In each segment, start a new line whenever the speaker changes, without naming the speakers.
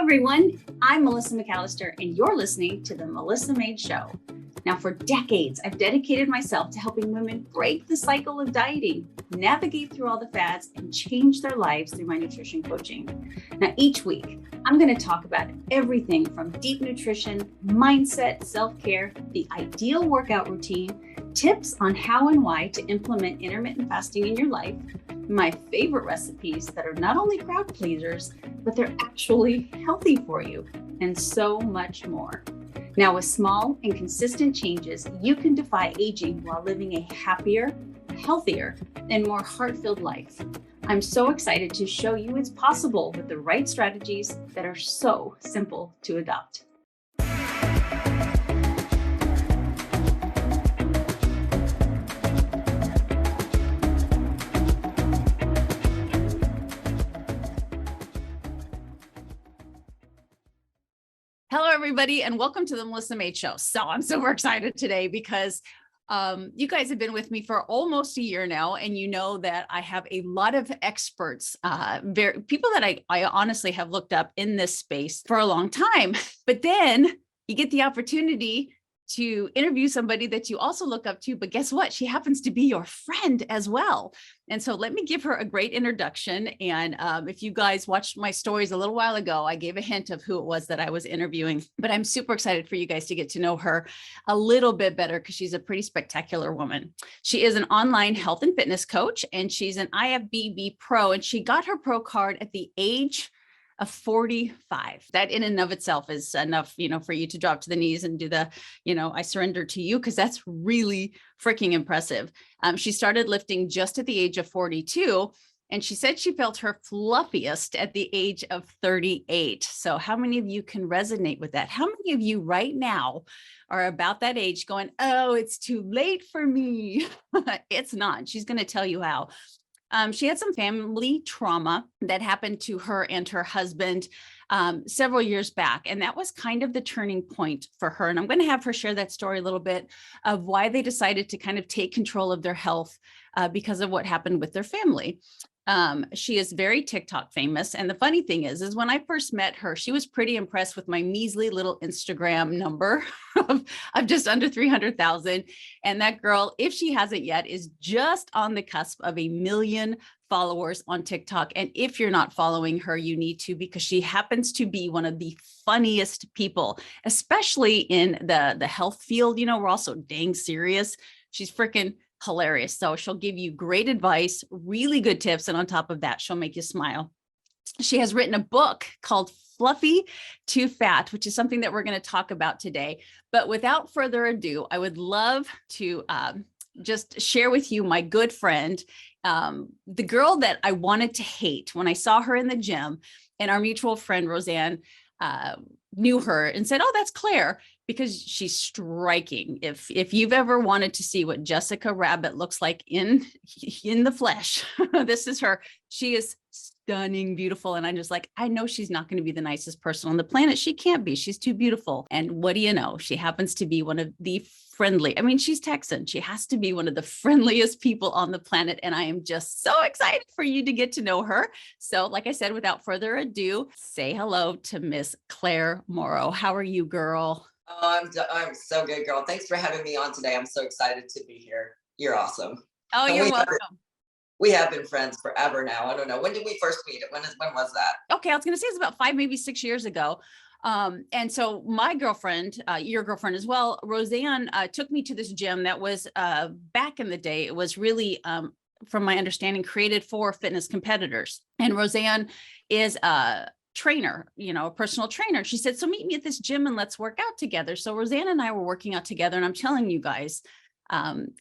everyone, I'm Melissa McAllister, and you're listening to The Melissa Made Show. Now, for decades, I've dedicated myself to helping women break the cycle of dieting, navigate through all the fads, and change their lives through my nutrition coaching. Now, each week, I'm going to talk about everything from deep nutrition, mindset, self-care, the ideal workout routine, tips on how and why to implement intermittent fasting in your life, my favorite recipes that are not only crowd pleasers, but they're actually healthy for you, and so much more. Now, with small and consistent changes, you can defy aging while living a happier, healthier, and more heart-filled life. I'm so excited to show you it's possible with the right strategies that are so simple to adopt. Hello, everybody, and welcome to the Melissa Made Show. So I'm super excited today because you guys have been with me for almost a year now, and you know that I have a lot of experts, people that I honestly have looked up in this space for a long time. But then you get the opportunity to interview somebody that you also look up to, but guess what? She happens to be your friend as well. And so let me give her a great introduction. And if you guys watched my stories a little while ago, I gave a hint of who it was that I was interviewing, but I'm super excited for you guys to get to know her a little bit better because she's a pretty spectacular woman. She is an online health and fitness coach, and she's an IFBB pro, and she got her pro card at the age of 45. That in and of itself is enough, for you to drop to the knees and do the, I surrender to you, because that's really freaking impressive. She started lifting just at the age of 42, and she said she felt her fluffiest at the age of 38. So how many of you can resonate with that? How many of you right now are about that age going, oh, it's too late for me? It's not. She's going to tell you how. She had some family trauma that happened to her and her husband several years back. And that was kind of the turning point for her. And I'm going to have her share that story a little bit of why they decided to kind of take control of their health because of what happened with their family. She is very TikTok famous. And the funny thing is when I first met her, she was pretty impressed with my measly little Instagram number of just under 300,000. And that girl, if she hasn't yet, is just on the cusp of 1 million followers on TikTok. And if you're not following her, you need to, because she happens to be one of the funniest people, especially in the health field. We're also dang serious. She's freaking hilarious. So she'll give you great advice, really good tips. And on top of that, she'll make you smile. She has written a book called Fluffy to Fat, which is something that we're going to talk about today. But without further ado, I would love to just share with you my good friend, the girl that I wanted to hate when I saw her in the gym, and our mutual friend, Roseanne, knew her and said, oh, that's Claire, because she's striking. If you've ever wanted to see what Jessica Rabbit looks like in the flesh, this is her. She is stunning, beautiful. And I'm just like, I know she's not going to be the nicest person on the planet. She can't be. She's too beautiful. And what do you know? She happens to be one of the she's Texan. She has to be one of the friendliest people on the planet. And I am just so excited for you to get to know her. So like I said, without further ado, say hello to Miss Clare Morrow. How are you, girl?
Oh, I'm so good, girl. Thanks for having me on today. I'm so excited to be here. You're awesome.
Oh, you're welcome.
We have been friends forever now. I don't know. When did we first meet? When was that?
Okay, I was going to say it's about 5, maybe 6 years ago. And so my girlfriend, your girlfriend as well, Roseanne, took me to this gym that was back in the day. It was really, from my understanding, created for fitness competitors. And Roseanne is a trainer, a personal trainer. She said, so meet me at this gym and let's work out together. So Roseanne and I were working out together. And I'm telling you guys,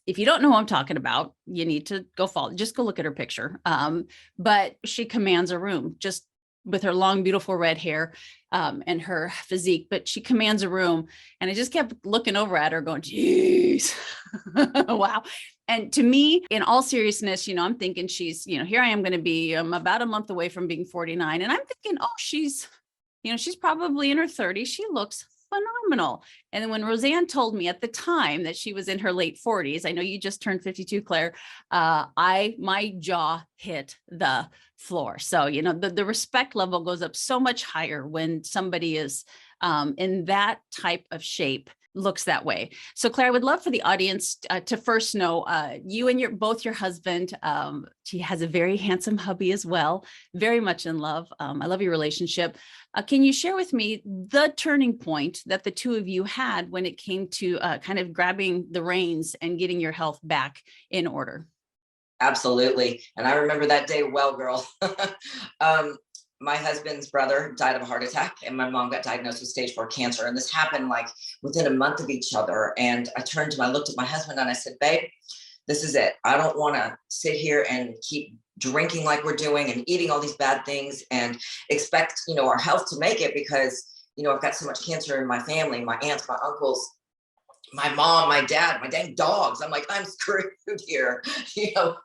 if you don't know who I'm talking about, you need to go follow, just go look at her picture. But she commands a room just with her long, beautiful red hair and her physique, but she commands a room. And I just kept looking over at her going, geez, wow. And to me, in all seriousness, I'm thinking she's, here I am going to be about a month away from being 49. And I'm thinking, oh, she's probably in her 30s. She looks phenomenal. And then when Roseanne told me at the time that she was in her late 40s, I know you just turned 52, Claire, my jaw hit the floor. So, you know, the respect level goes up so much higher when somebody is in that type of shape, looks that way. So Claire, I would love for the audience to first know you and both your husband. She has a very handsome hubby as well, very much in love. I love your relationship. Can you share with me the turning point that the two of you had when it came to kind of grabbing the reins and getting your health back in order?
Absolutely. And I remember that day well, girl. My husband's brother died of a heart attack, and my mom got diagnosed with stage 4 cancer. And this happened like within a month of each other. And I looked at my husband and I said, babe, this is it. I don't want to sit here and keep drinking like we're doing and eating all these bad things and expect, our health to make it, because, I've got so much cancer in my family, my aunts, my uncles, my mom, my dad, my dang dogs. I'm like, I'm screwed here, help.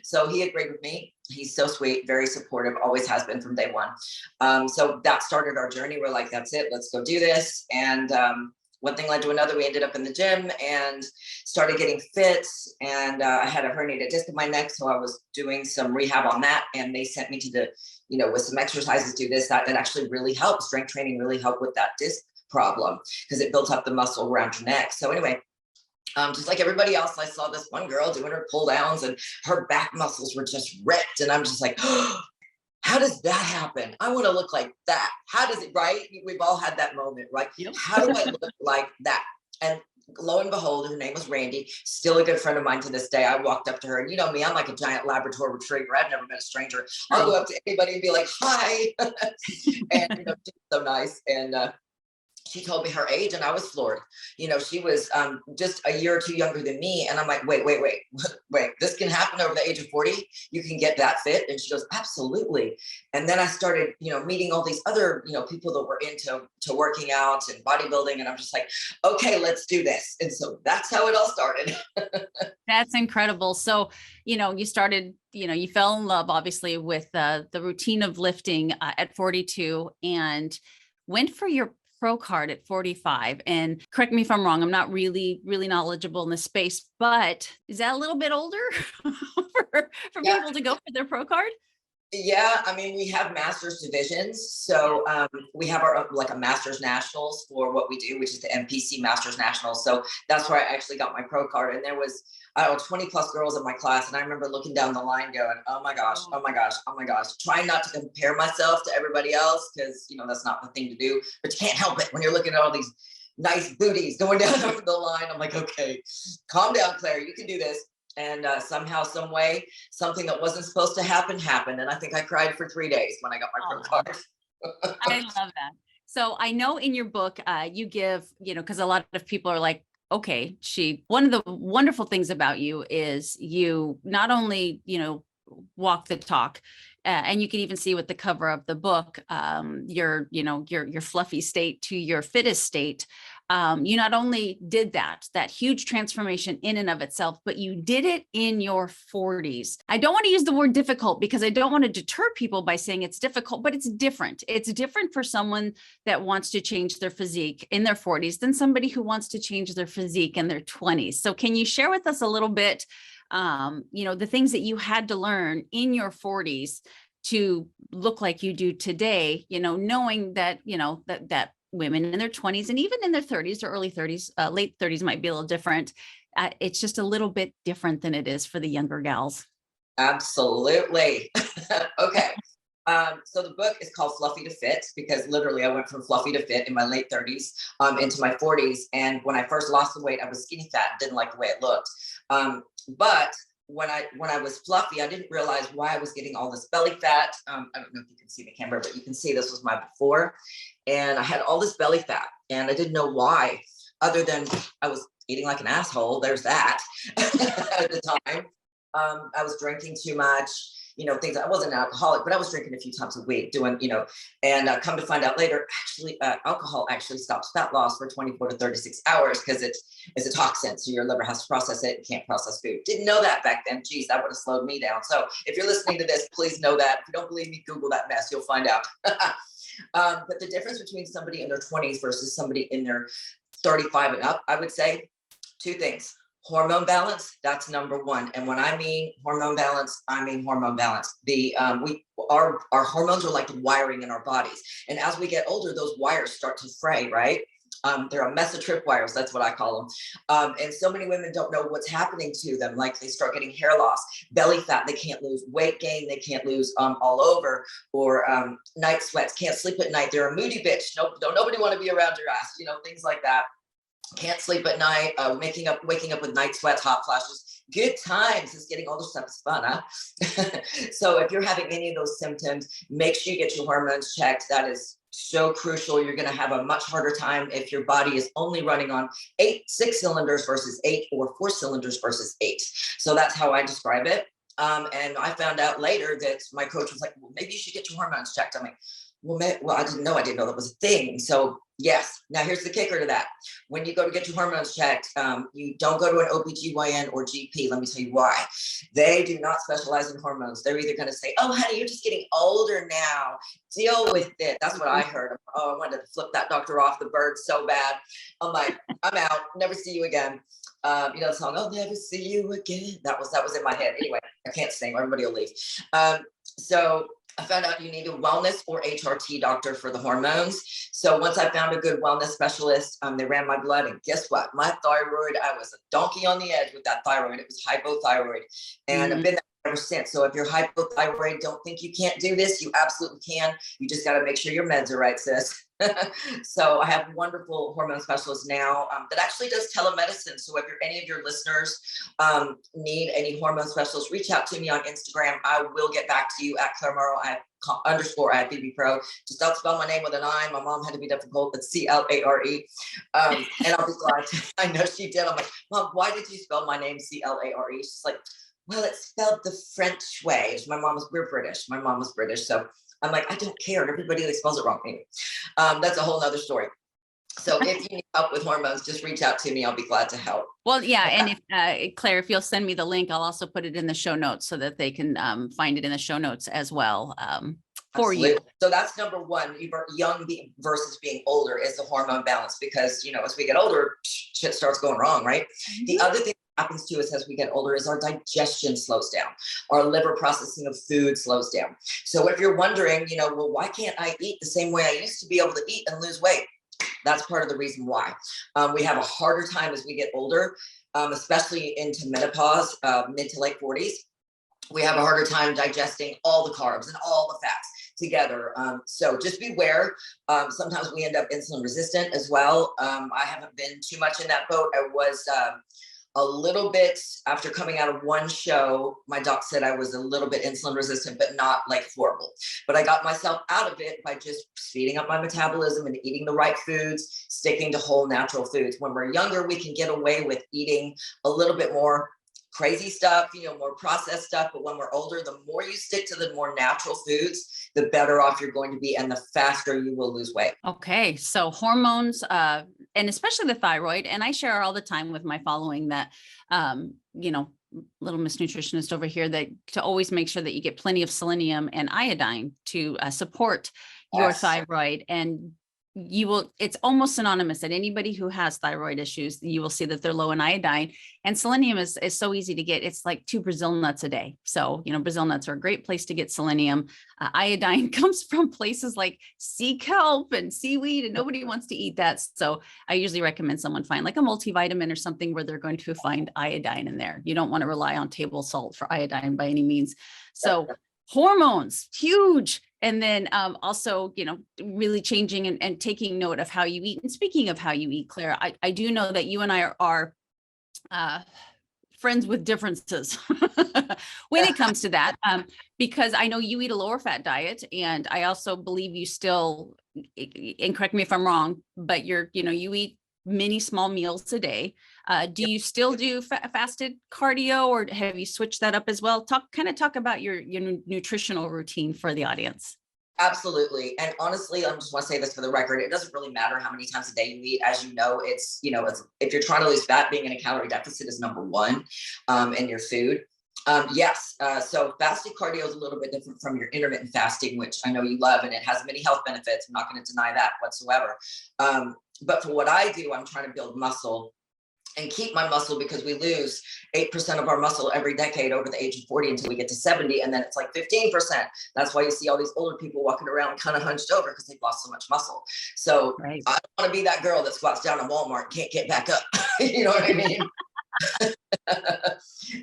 So he agreed with me. He's so sweet, very supportive, always has been from day one. So that started our journey. We're like, that's it, let's go do this. And one thing led to another. We ended up in the gym and started getting fit. And I had a herniated disc in my neck. So I was doing some rehab on that. And they sent me to with some exercises, do this, that actually really helped. Strength training really helped with that disc problem because it built up the muscle around your neck. So anyway, just like everybody else, I saw this one girl doing her pull downs and her back muscles were just ripped. And I'm just like, oh, how does that happen? I want to look like that. How does it, right? We've all had that moment, right? Yep. How do I look like that? And lo and behold, her name was Randy, still a good friend of mine to this day. I walked up to her, and you know me, I'm like a giant Labrador retriever. I've never met a stranger. I'll go up to anybody and be like, hi. And she's so nice. And she told me her age, and I was floored. She was just a year or two younger than me. And I'm like, wait, this can happen over the age of 40? You can get that fit? And she goes, absolutely. And then I started, meeting all these other, people that were into working out and bodybuilding. And I'm just like, okay, let's do this. And so that's how it all started.
That's incredible. So, you started, you fell in love, obviously, with the routine of lifting at 42 and went for your pro card at 45. And correct me if I'm wrong, I'm not really knowledgeable in this space, but is that a little bit older for people to go for their pro card?
Yeah, I mean, we have master's divisions. So we have our like a master's nationals for what we do, which is the MPC Masters Nationals. So that's where I actually got my pro card. And there was 20 plus girls in my class. And I remember looking down the line going, oh my gosh, trying not to compare myself to everybody else, because, that's not the thing to do, but you can't help it when you're looking at all these nice booties going down the line. I'm like, okay, calm down, Claire, you can do this. And somehow, some way, something that wasn't supposed to happen happened. And I think I cried for 3 days when I got my pro card.
I love that. So I know in your book, you give, because a lot of people are like, okay, one of the wonderful things about you is you not only, walk the talk, and you can even see with the cover of the book, your fluffy state to your fittest state. You not only did that huge transformation in and of itself, but you did it in your 40s. I don't want to use the word difficult because I don't want to deter people by saying it's difficult, but it's different. It's different for someone that wants to change their physique in their 40s than somebody who wants to change their physique in their 20s. So can you share with us a little bit, the things that you had to learn in your 40s to look like you do today, knowing that, that women in their 20s and even in their 30s or early 30s, late 30s might be a little different. It's just a little bit different than it is for the younger gals.
Absolutely. Okay. So the book is called Fluffy to Fit because literally I went from fluffy to fit in my late 30s into my 40s. And when I first lost the weight, I was skinny fat, didn't like the way it looked. But when I was fluffy, I didn't realize why I was getting all this belly fat. I don't know if you can see the camera, but you can see this was my before. And I had all this belly fat and I didn't know why, other than I was eating like an asshole. There's that at the time. I was drinking too much, things. I wasn't an alcoholic, but I was drinking a few times a week doing, and come to find out later, actually, alcohol actually stops fat loss for 24 to 36 hours because it's a toxin. So your liver has to process it. You can't process food. Didn't know that back then. Geez, that would have slowed me down. So if you're listening to this, please know that. If you don't believe me, Google that mess. You'll find out. But the difference between somebody in their 20s versus somebody in their 35 and up, I would say two things. Hormone balance, that's number one. And when I mean hormone balance, I mean hormone balance. Our hormones are like the wiring in our bodies. And as we get older, those wires start to fray, right? They're a mess of tripwires, that's what I call them. And so many women don't know what's happening to them. Like they start getting hair loss, belly fat, they can't lose, weight gain, they can't lose all over, or night sweats, can't sleep at night. They're a moody bitch. Don't nobody want to be around your ass, things like that. Can't sleep at night, waking up with night sweats, hot flashes. Good times. Is getting all this stuff is fun, huh? So if you're having any of those symptoms, make sure you get your hormones checked. That is so crucial. You're going to have a much harder time if your body is only running on 6 cylinders versus 8, or 4 cylinders versus 8. So that's how I describe it. And I found out later that my coach was like, well, maybe you should get your hormones checked. I'm like, well, I didn't know that was a thing. So yes. Now here's the kicker to that. When you go to get your hormones checked, you don't go to an OBGYN or GP. Let me tell you why. They do not specialize in hormones. They're either going to say, oh, honey, you're just getting older now. Deal with it. That's what I heard. Oh, I wanted to flip that doctor off the bird so bad. I'm like, I'm out. Never see you again. The song, I'll never see you again. That was in my head. Anyway, I can't sing. Everybody will leave. So I found out you need a wellness or HRT doctor for the hormones. So once I found a good wellness specialist, they ran my blood, and guess what? My thyroid, I was a donkey on the edge with that thyroid. It was hypothyroid, and I've been there ever since. So if you're hypothyroid, don't think you can't do this. You absolutely can. You just got to make sure your meds are right, sis. So I have wonderful hormone specialists now that actually does telemedicine. So if any of your listeners need any hormone specialists, reach out to me on Instagram. I will get back to you at Clare Morrow _ IFBB Pro. Just don't spell my name with an I. My mom had to be difficult. It's CLARE. And I'll be glad to. I know she did. I'm like, Mom, why did you spell my name CLARE? She's like, well, it's spelled the French way. We're British. My mom was British. So I'm like, I don't care. Everybody spells it wrong. Anyway, that's a whole nother story. So if you need help with hormones, just reach out to me. I'll be glad to help.
Well, yeah. And if Claire, if you'll send me the link, I'll also put it in the show notes so that they can find it in the show notes as well for Absolutely. You.
So that's number one, young versus being older, is the hormone balance, because, as we get older, shit starts going wrong, right? Mm-hmm. The other thing happens to us as we get older is our digestion slows down. Our liver processing of food slows down. So if you're wondering, well, why can't I eat the same way I used to be able to eat and lose weight? That's part of the reason why. We have a harder time as we get older, especially into menopause, mid to late 40s. We have a harder time digesting all the carbs and all the fats together. So just beware. Sometimes we end up insulin resistant as well. I haven't been too much in that boat. I was a little bit, after coming out of one show, my doc said I was a little bit insulin resistant, but not like horrible. But I got myself out of it by just speeding up my metabolism and eating the right foods, sticking to whole natural foods. When we're younger, we can get away with eating a little bit more crazy stuff, more processed stuff. But when we're older, the more you stick to the more natural foods, the better off you're going to be, and the faster you will lose weight.
Okay. So hormones, and especially the thyroid. And I share all the time with my following that, little Miss Nutritionist over here, that to always make sure that you get plenty of selenium and iodine to support your thyroid. And it's almost synonymous that anybody who has thyroid issues, you will see that they're low in iodine, and selenium is so easy to get. It's like 2 Brazil nuts a day. So, Brazil nuts are a great place to get selenium. Iodine comes from places like sea kelp and seaweed, and nobody wants to eat that. So I usually recommend someone find like a multivitamin or something where they're going to find iodine in there. You don't want to rely on table salt for iodine by any means. So hormones, huge. And then also, really changing and taking note of how you eat. And speaking of how you eat, Claire, I do know that you and I are friends with differences when it comes to that, because I know you eat a lower fat diet, and I also believe you still, and correct me if I'm wrong, but you eat many small meals a day. Do you still do fasted cardio, or have you switched that up as well? Talk about your nutritional routine for the audience.
Absolutely. And honestly, I just want to say this for the record. It doesn't really matter how many times a day you eat. As you know, it's if you're trying to lose fat, being in a calorie deficit is number one in your food. Yes. So fasted cardio is a little bit different from your intermittent fasting, which I know you love, and it has many health benefits. I'm not going to deny that whatsoever. But for what I do, I'm trying to build muscle and keep my muscle, because we lose 8% of our muscle every decade over the age of 40 until we get to 70. And then it's like 15%. That's why you see all these older people walking around kind of hunched over, because they've lost so much muscle. So
Right.
I don't want to be that girl that squats down in Walmart and can't get back up. You know what I mean?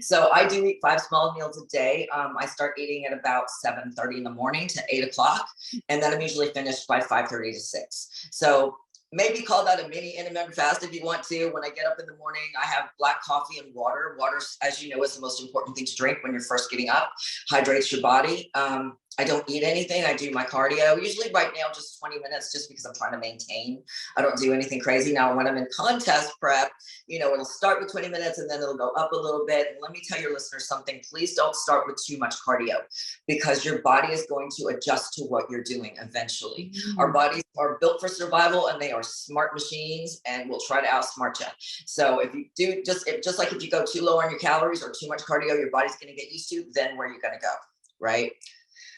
So I do eat 5 small meals a day. I start eating at about 7:30 in the morning to 8 o'clock. And then I'm usually finished by 5:30 to 6. So maybe call that a mini intermittent fast if you want to. When I get up in the morning, I have black coffee and water. Water, as you know, is the most important thing to drink when you're first getting up. Hydrates your body. I don't eat anything. I do my cardio, usually right now just 20 minutes, just because I'm trying to maintain. I don't do anything crazy. Now, when I'm in contest prep, it'll start with 20 minutes and then it'll go up a little bit. And let me tell your listeners something. Please don't start with too much cardio, because your body is going to adjust to what you're doing eventually. Our bodies are built for survival, and they are smart machines, and will try to outsmart you. So if you do just like if you go too low on your calories or too much cardio, your body's going to get used to, then where you're going to go, right?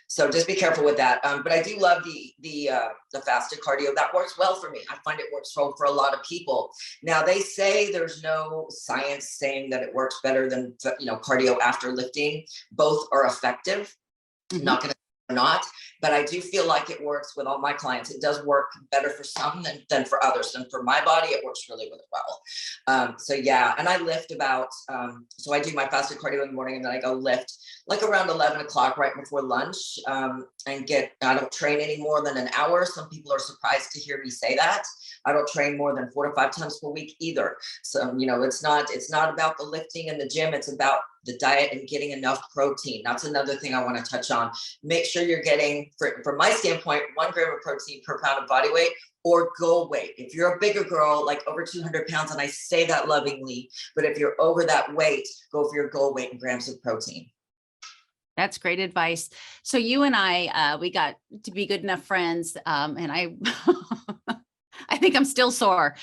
So just be careful with that. But I do love the fasted cardio. That works well for me. I find it works well for a lot of people. Now, they say there's no science saying that it works better than cardio after lifting. Both are effective. Not going to not, but I do feel like it works with all my clients. It does work better for some than for others. And for my body, it works really, really well. So yeah, and I lift about, so I do my fasted cardio in the morning, and then I go lift like around 11 o'clock right before lunch, and I don't train any more than an hour. Some people are surprised to hear me say that. I don't train more than 4 to 5 times per week either. So, it's not about the lifting in the gym. It's about the diet and getting enough protein. That's another thing I want to touch on. Make sure you're getting, from my standpoint, 1 gram of protein per pound of body weight or goal weight. If you're a bigger girl, like over 200 pounds, and I say that lovingly, but if you're over that weight, go for your goal weight in grams of protein.
That's great advice. So you and I, we got to be good enough friends. And I, I think I'm still sore.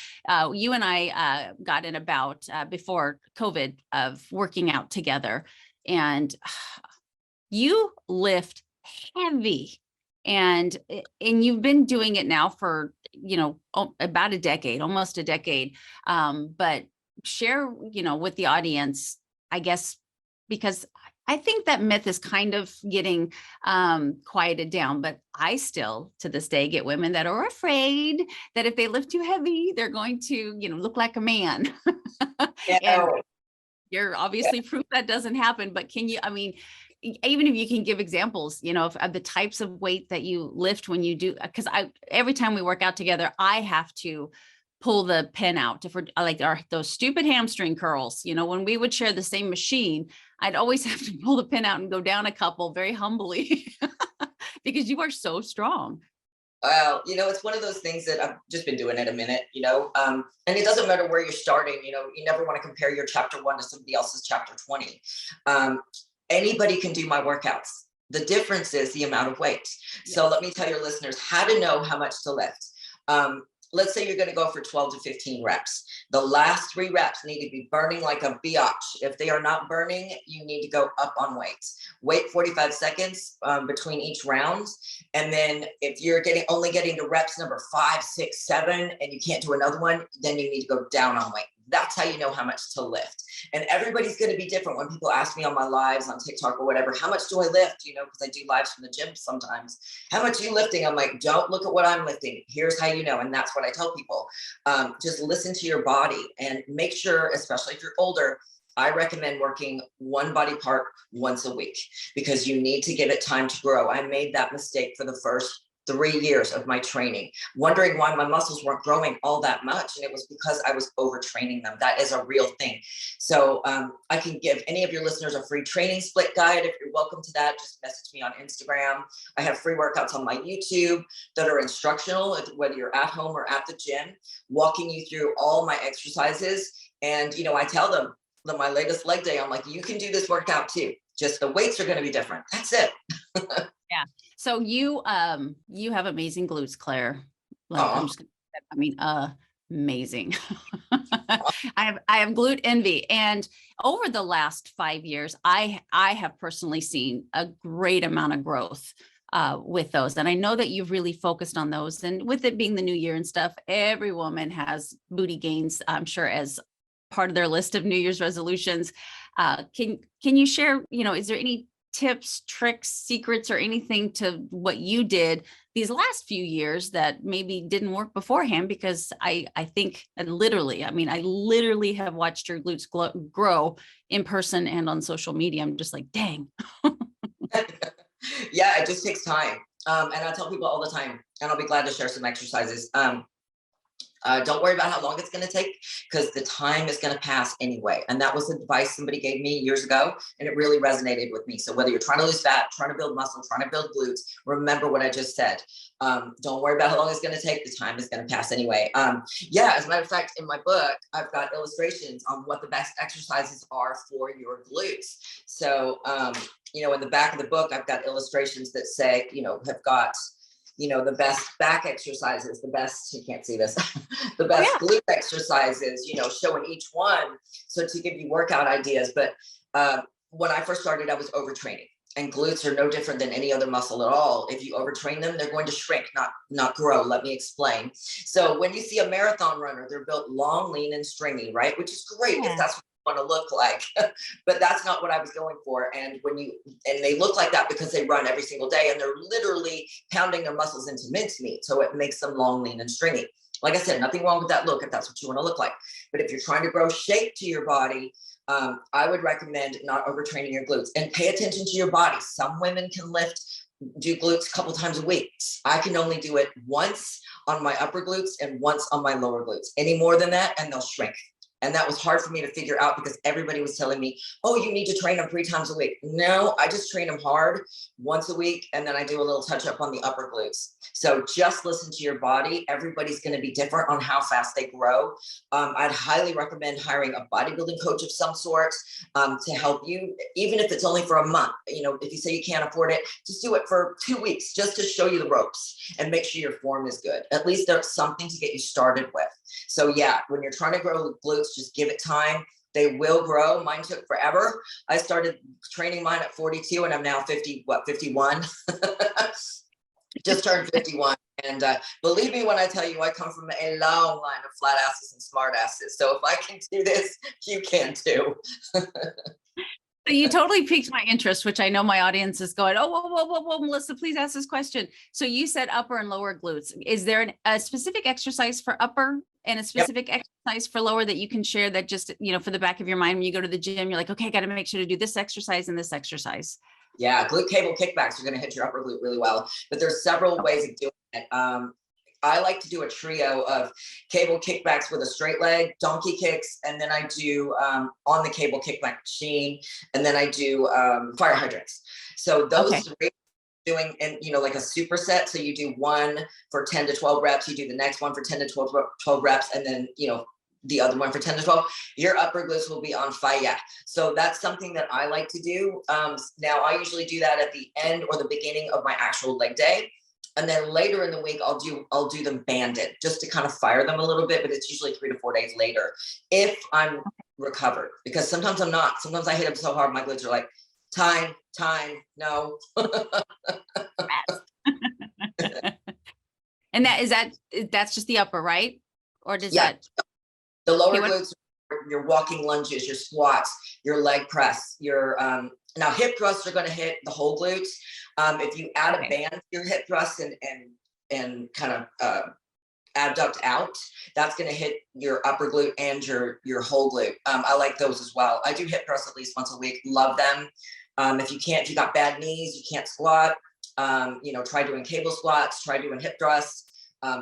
You and I got in about before COVID of working out together, and you lift heavy, and you've been doing it now for, about a decade, almost a decade. But share, with the audience, I guess, because I think that myth is kind of getting quieted down, but I still, to this day, get women that are afraid that if they lift too heavy, they're going to, look like a man.
Yeah.
And you're obviously proof that doesn't happen, but can you, even if you can give examples, of the types of weight that you lift when you do, because every time we work out together, I have to pull the pin out if we're like those stupid hamstring curls. When we would share the same machine, I'd always have to pull the pin out and go down a couple very humbly because you are so strong.
Well, it's one of those things that I've just been doing it a minute, and it doesn't matter where you're starting. You never want to compare your chapter 1 to somebody else's chapter 20. Anybody can do my workouts. The difference is the amount of weight. Yes. So let me tell your listeners how to know how much to lift. Let's say you're going to go for 12 to 15 reps. The last 3 reps need to be burning like a biatch. If they are not burning, you need to go up on weights. Wait 45 seconds between each round. And then if you're only getting to reps number 5, 6, 7, and you can't do another one, then you need to go down on weight. That's how you know how much to lift. And everybody's going to be different. When people ask me on my lives on TikTok or whatever, how much do I lift? Because I do lives from the gym sometimes. How much are you lifting? I'm like, don't look at what I'm lifting. Here's how you know. And that's what I tell people. Just listen to your body and make sure, especially if you're older, I recommend working one body part once a week, because you need to give it time to grow. I made that mistake for the first 3 years of my training, wondering why my muscles weren't growing all that much. And it was because I was overtraining them. That is a real thing. So I can give any of your listeners a free training split guide. If you're welcome to that, just message me on Instagram. I have free workouts on my YouTube that are instructional, whether you're at home or at the gym, walking you through all my exercises. And, I tell them that my latest leg day, I'm like, you can do this workout too. Just the weights are going to be different. That's it.
Yeah. So you have amazing glutes, Claire. Like,
Aww.
I'm just gonna, amazing. I have glute envy. And over the last 5 years, I have personally seen a great amount of growth with those. And I know that you've really focused on those. And with it being the new year and stuff, every woman has booty gains, I'm sure, as part of their list of New Year's resolutions. Can you share, is there any tips, tricks, secrets, or anything to what you did these last few years that maybe didn't work beforehand? Because I think I literally have watched your glutes grow in person and on social media. I'm just like, dang.
Yeah, it just takes time. And I tell people all the time, and I'll be glad to share some exercises. Don't worry about how long it's going to take, because the time is going to pass anyway. And that was advice somebody gave me years ago, and it really resonated with me. So whether you're trying to lose fat, trying to build muscle, trying to build glutes, remember what I just said. Don't worry about how long it's going to take. The time is going to pass anyway. Yeah, as a matter of fact, in my book, I've got illustrations on what the best exercises are for your glutes. So, in the back of the book, I've got illustrations that say, have got the best back exercises, the best, you can't see this, the best glute exercises, showing each one. So to give you workout ideas. But when I first started, I was overtraining, and glutes are no different than any other muscle at all. If you overtrain them, they're going to shrink, not grow. Let me explain. So when you see a marathon runner, they're built long, lean, and stringy, right? Which is great if that's what want to look like, but that's not what I was going for. And they look like that because they run every single day, and they're literally pounding their muscles into mincemeat. So it makes them long, lean, and stringy. Like I said, nothing wrong with that look if that's what you want to look like. But if you're trying to grow shape to your body, I would recommend not overtraining your glutes, and pay attention to your body. Some women can do glutes a couple times a week. I can only do it once on my upper glutes and once on my lower glutes. Any more than that, and they'll shrink. And that was hard for me to figure out, because everybody was telling me, oh, you need to train them 3 times a week. No, I just train them hard once a week. And then I do a little touch up on the upper glutes. So just listen to your body. Everybody's going to be different on how fast they grow. I'd highly recommend hiring a bodybuilding coach of some sort to help you, even if it's only for a month. If you say you can't afford it, just do it for 2 weeks, just to show you the ropes and make sure your form is good. At least there's something to get you started with. So yeah, when you're trying to grow glutes, just give it time. They will grow. Mine took forever. I started training mine at 42, and I'm now 51. Just turned 51. And believe me when I tell you, I come from a long line of flat asses and smart asses. So if I can do this, you can too.
So you totally piqued my interest, which I know my audience is going, oh, whoa, Melissa, please ask this question. So you said upper and lower glutes. Is there a specific exercise for upper and a specific exercise for lower that you can share, that just, for the back of your mind, when you go to the gym, you're like, okay, I got to make sure to do this exercise and this exercise?
Yeah, glute cable kickbacks are going to hit your upper glute really well, but there's several ways of doing it. I like to do a trio of cable kickbacks with a straight leg, donkey kicks, and then I do on the cable kickback machine, and then I do fire hydrants. So those three, doing, and like a superset. So you do one for 10 to 12 reps, you do the next one for 10 to 12 reps, and then the other one for 10 to 12, your upper glutes will be on fire. So that's something that I like to do. Now I usually do that at the end or the beginning of my actual leg day. And then later in the week, I'll do them banded, just to kind of fire them a little bit, but it's usually 3 to 4 days later if I'm recovered, because sometimes I'm not. Sometimes I hit them so hard, my glutes are like, time, no.
And that's just the upper, right? Or does that?
The lower glutes, your walking lunges, your squats, your leg press, your now hip thrusts are going to hit the whole glutes. If you add a band to your hip thrust and kind of abduct out, that's going to hit your upper glute and your whole glute. I like those as well. I do hip thrusts at least once a week. Love them. If you got bad knees, you can't squat, try doing cable squats, try doing hip thrusts.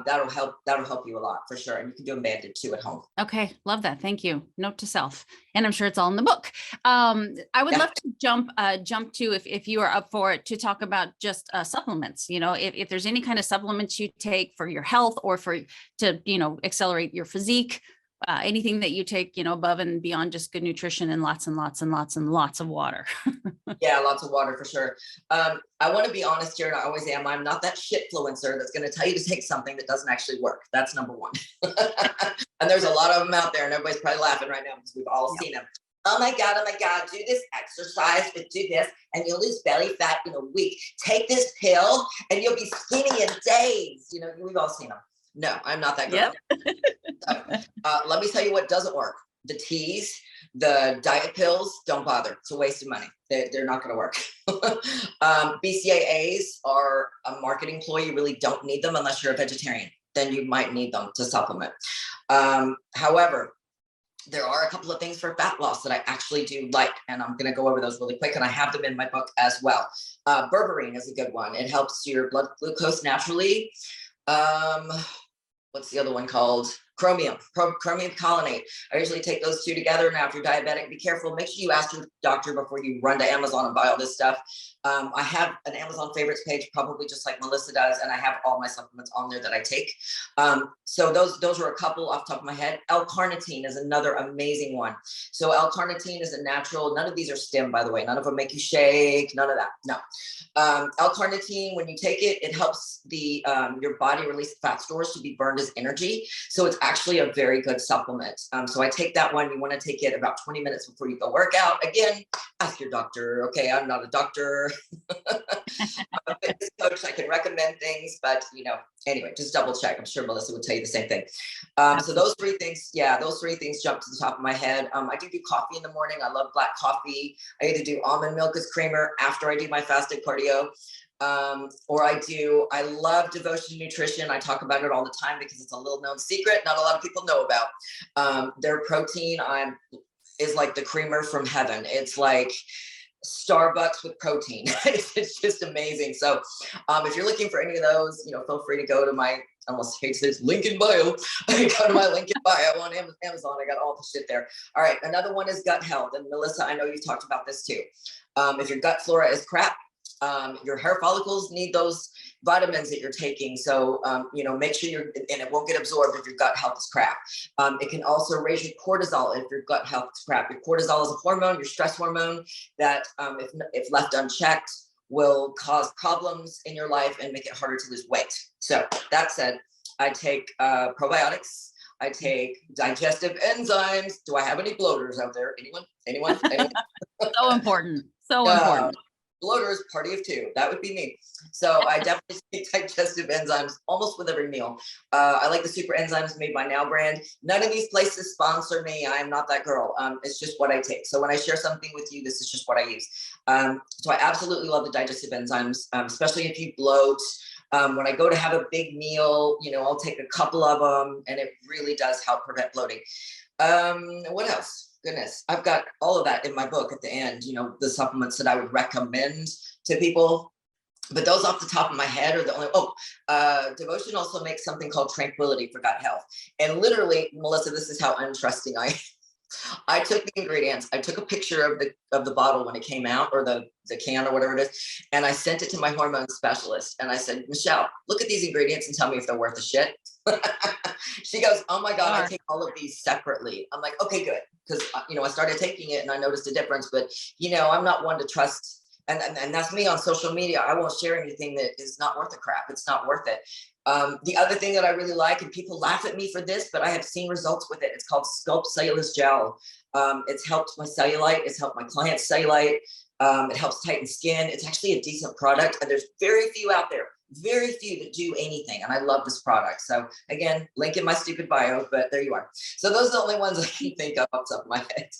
That'll help you a lot for sure. And you can do them banded too at home.
Okay. Love that. Thank you. Note to self. And I'm sure it's all in the book. I would love to jump to, if you are up for it, to talk about just supplements. If there's any kind of supplements you take for your health or to accelerate your physique, anything that you take, above and beyond just good nutrition, and lots and lots and lots and lots of water.
Yeah, lots of water for sure. I want to be honest here, and I always am. I'm not that shitfluencer that's going to tell you to take something that doesn't actually work. That's number one. And there's a lot of them out there, and everybody's probably laughing right now because we've all seen them. Oh my God, do this exercise, but do this, and you'll lose belly fat in a week. Take this pill, and you'll be skinny in days. We've all seen them. No, I'm not that girl.
Yep.
So, let me tell you what doesn't work. The teas, the diet pills, don't bother. It's a waste of money. They're not going to work. BCAAs are a marketing ploy. You really don't need them unless you're a vegetarian. Then you might need them to supplement. However, there are a couple of things for fat loss that I actually do like, and I'm going to go over those really quick, and I have them in my book as well. Berberine is a good one. It helps your blood glucose naturally. What's the other one called? Chromium colonate. I usually take those two together. Now, if you're diabetic, be careful. Make sure you ask your doctor before you run to Amazon and buy all this stuff. I have an Amazon favorites page, probably just like Melissa does, and I have all my supplements on there that I take. So those are a couple off the top of my head. L-carnitine is another amazing one. So L-carnitine is a natural. None of these are stim, by the way. None of them make you shake. None of that. No. L-carnitine, when you take it, it helps your body release fat stores to be burned as energy. So it's actually a very good supplement. So I take that one. You want to take it about 20 minutes before you go work out. Again, ask your doctor. Okay, I'm not a doctor. I'm a fitness coach. I can recommend things, but anyway, just double check. I'm sure Melissa would tell you the same thing. So those three things jump to the top of my head. I do coffee in the morning. I love black coffee. I either do almond milk as creamer after I do my fasted cardio. Or I love Devotion Nutrition. I talk about it all the time because it's a little known secret not a lot of people know about. Their protein is like the creamer from heaven. It's like Starbucks with protein. It's just amazing. So if you're looking for any of those, feel free to go to my, I almost hate to say this, link in bio. Go to my link in bio on Amazon. I got all the shit there. All right. Another one is gut health. And Melissa, I know you've talked about this too. If your gut flora is crap, your hair follicles need those vitamins that you're taking. So, make sure and it won't get absorbed if your gut health is crap. It can also raise your cortisol if your gut health is crap. Your cortisol is a hormone, your stress hormone that, if left unchecked, will cause problems in your life and make it harder to lose weight. So that said, I take probiotics. I take digestive enzymes. Do I have any bloaters out there? Anyone?
So important. So important.
Bloaters, party of two. That would be me. So I definitely take digestive enzymes almost with every meal. I like the super enzymes made by Now brand. None of these places sponsor me. I am not that girl. It's just what I take. So when I share something with you, this is just what I use. So I absolutely love the digestive enzymes, especially if you bloat. When I go to have a big meal, I'll take a couple of them, and it really does help prevent bloating. What else? Goodness, I've got all of that in my book at the end, the supplements that I would recommend to people. But those off the top of my head are the only, Devotion also makes something called Tranquility for gut health. And literally, Melissa, this is how untrusting I took the ingredients. I took a picture of the bottle when it came out, or the can or whatever it is. And I sent it to my hormone specialist. And I said, Michelle, look at these ingredients and tell me if they're worth a shit. She goes, oh my God, I take all of these separately. I'm like, okay, good. Because, I started taking it and I noticed a difference, but, I'm not one to trust. And that's me on social media. I won't share anything that is not worth a crap. It's not worth it. The other thing that I really like, and people laugh at me for this, but I have seen results with it. It's called Sculpt Cellulose Gel. It's helped my cellulite. It's helped my client's cellulite. It helps tighten skin. It's actually a decent product. And there's very few out there, very few that do anything. And I love this product. So again, link in my stupid bio, but there you are. So those are the only ones I can think of off the top of my head.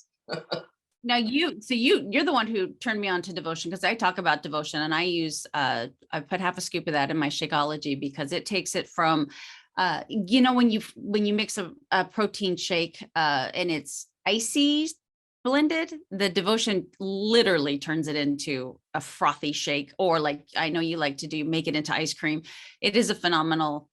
Now you're the one who turned me on to Devotion, because I talk about Devotion, and I use, I put half a scoop of that in my Shakeology, because it takes it from, when you mix a protein shake, and it's icy blended, the Devotion literally turns it into a frothy shake, or like I know you like to do, make it into ice cream. It is a phenomenal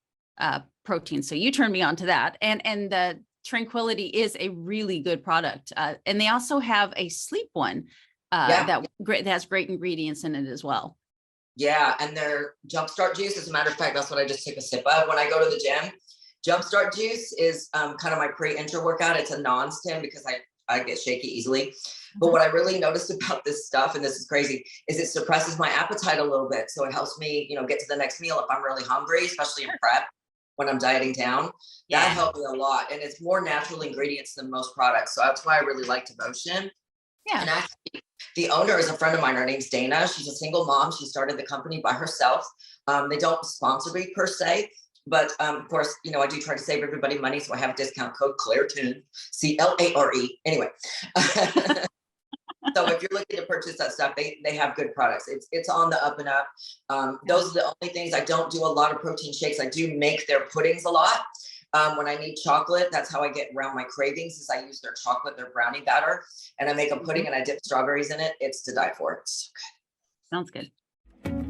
protein. So you turned me on to that. And the Tranquility is a really good product. And they also have a sleep one that has great ingredients in it as well.
Yeah. And their Jumpstart juice, as a matter of fact, that's what I just took a sip of when I go to the gym. Jumpstart Juice is kind of my pre-intra workout. It's a non-stim because I get shaky easily. But what I really noticed about this stuff, and this is crazy, is it suppresses my appetite a little bit. So it helps me, get to the next meal if I'm really hungry, especially in prep when I'm dieting down.
Yeah.
That helped me a lot. And it's more natural ingredients than most products. So that's why I really like Devotion.
Yeah.
And actually, the owner is a friend of mine. Her name's Dana. She's a single mom. She started the company by herself. They don't sponsor me per se, but of course, I do try to save everybody money. So I have a discount code CLARE10, CLARE. Anyway. So if you're looking to purchase that stuff, they have good products. It's on the up and up. Those are the only things. I don't do a lot of protein shakes. I do make their puddings a lot. When I need chocolate, that's how I get around my cravings, is I use their chocolate, their brownie batter, and I make a pudding and I dip strawberries in it. It's to die for. It's so
Sounds
good.
good.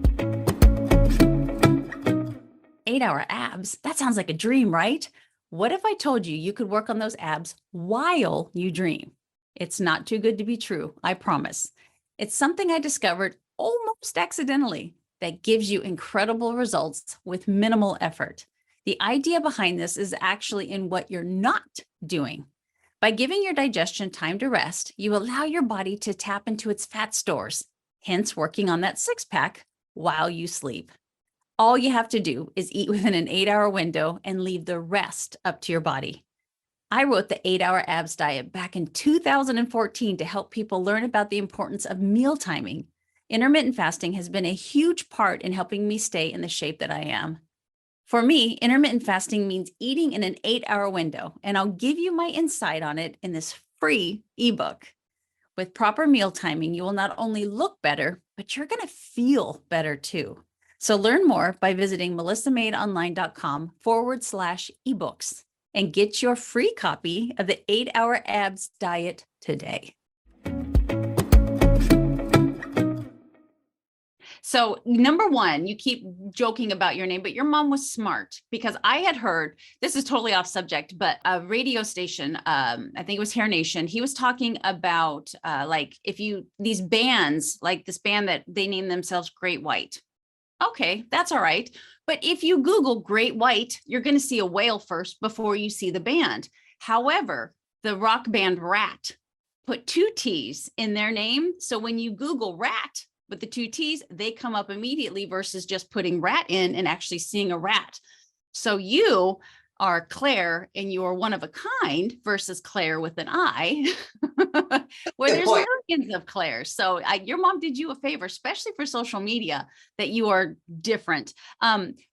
8-hour abs. That sounds like a dream, right? What if I told you you could work on those abs while you dream? It's not too good to be true, I promise. It's something I discovered almost accidentally that gives you incredible results with minimal effort. The idea behind this is actually in what you're not doing. By giving your digestion time to rest, you allow your body to tap into its fat stores, hence working on that six-pack while you sleep. All you have to do is eat within an 8-hour window and leave the rest up to your body. I wrote the 8-hour abs diet back in 2014 to help people learn about the importance of meal timing. Intermittent fasting has been a huge part in helping me stay in the shape that I am. For me, intermittent fasting means eating in an 8-hour window, and I'll give you my insight on it in this free ebook. With proper meal timing, you will not only look better, but you're going to feel better too. So learn more by visiting melissamadeonline.com/ebooks and get your free copy of the 8-hour abs diet today. So number one, you keep joking about your name, but your mom was smart, because I had heard, this is totally off subject, but a radio station, I think it was Hair Nation, he was talking about these bands, like this band that they name themselves Great White. Okay, that's all right. But if you Google Great White, you're going to see a whale first before you see the band. However, the rock band Rat put 2 T's in their name. So when you Google Rat with the 2 T's, they come up immediately versus just putting rat in and actually seeing a rat. So you are Claire, and you are one of a kind versus Claire with an I, where there's millions of Claires. So your mom did you a favor, especially for social media, that you are different.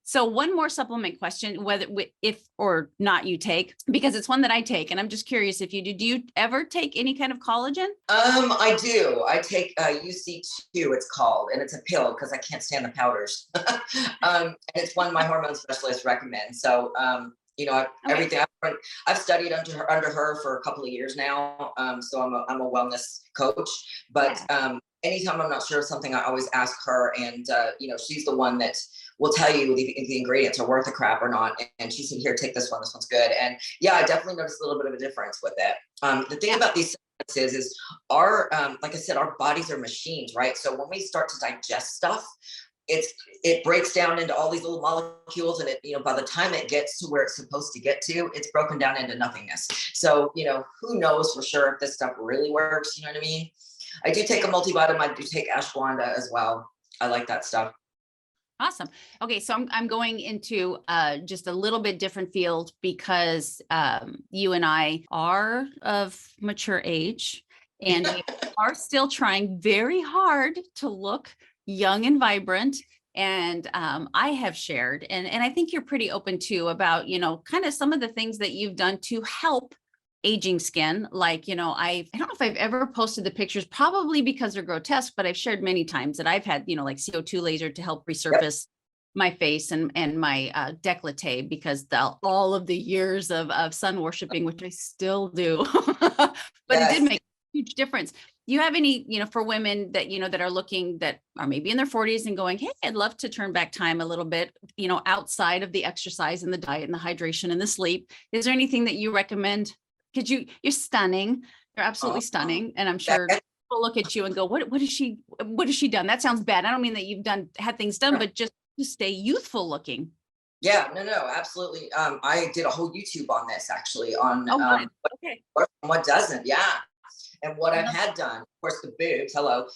So one more supplement question, whether if or not you take, because it's one that I take, and I'm just curious if you do. Do you ever take any kind of collagen?
I do. I take UC2, it's called, and it's a pill because I can't stand the powders. And it's one my hormone specialist recommends. So everything I've studied under her for a couple of years now. So I'm a wellness coach, but anytime I'm not sure of something, I always ask her, and she's the one that will tell you if the ingredients are worth the crap or not. And she said, here, take this one. This one's good. And yeah, I definitely noticed a little bit of a difference with it. The thing about these supplements is our, like I said, our bodies are machines, right? So when we start to digest stuff, it breaks down into all these little molecules, and by the time it gets to where it's supposed to get to, it's broken down into nothingness. So, who knows for sure if this stuff really works, you know what I mean? I do take a multivitamin. I do take ashwagandha as well. I like that stuff.
Awesome. Okay. So I'm going into just a little bit different field, because you and I are of mature age, and we are still trying very hard to look young and vibrant. And I have shared, and I think you're pretty open too, about, kind of some of the things that you've done to help aging skin. Like, I don't know if I've ever posted the pictures, probably because they're grotesque, but I've shared many times that I've had, like CO2 laser to help resurface my face and my décolleté, because all of the years of sun worshiping, which I still do, but it did make a huge difference. You have any, for women that, that are looking, that are maybe in their 40s and going, hey, I'd love to turn back time a little bit, outside of the exercise and the diet and the hydration and the sleep? Is there anything that you recommend? Because you're stunning. You're absolutely stunning. And I'm sure people look at you and go, what has she done? That sounds bad. I don't mean that you've had things done, but just to stay youthful looking.
Yeah, no, absolutely. I did a whole YouTube on this actually on
Oh, good. Okay.
what doesn't. Yeah. And what
I
I've
love
had done, of course, the boobs. Hello.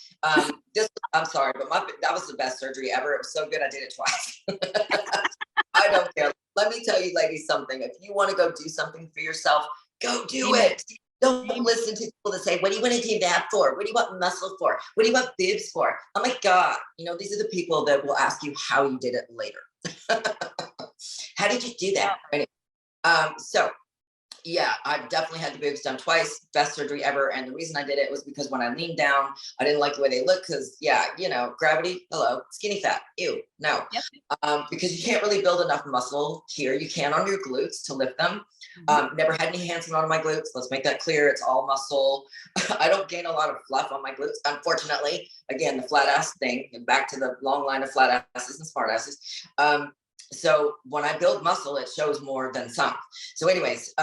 This I'm sorry, but that was the best surgery ever. It was so good, I did it twice. I don't care. Let me tell you, ladies, something. If you want to go do something for yourself, go do
Amen.
it. Don't
Amen.
listen to people that say, "What do you want to do that for? What do you want muscle for? What do you want boobs for?" Oh my God! These are the people that will ask you how you did it later. How did you do that? Anyway, so yeah, I definitely had the boobs done twice. Best surgery ever. And the reason I did it was because when I leaned down, I didn't like the way they look because, yeah, gravity, hello, skinny fat, ew, no.
Yep.
Because you can't really build enough muscle here. You can on your glutes to lift them. Never had any enhancement on my glutes. Let's make that clear. It's all muscle. I don't gain a lot of fluff on my glutes, unfortunately. Again, the flat ass thing, and back to the long line of flat asses and smart asses. So when I build muscle, it shows more than some. So anyways,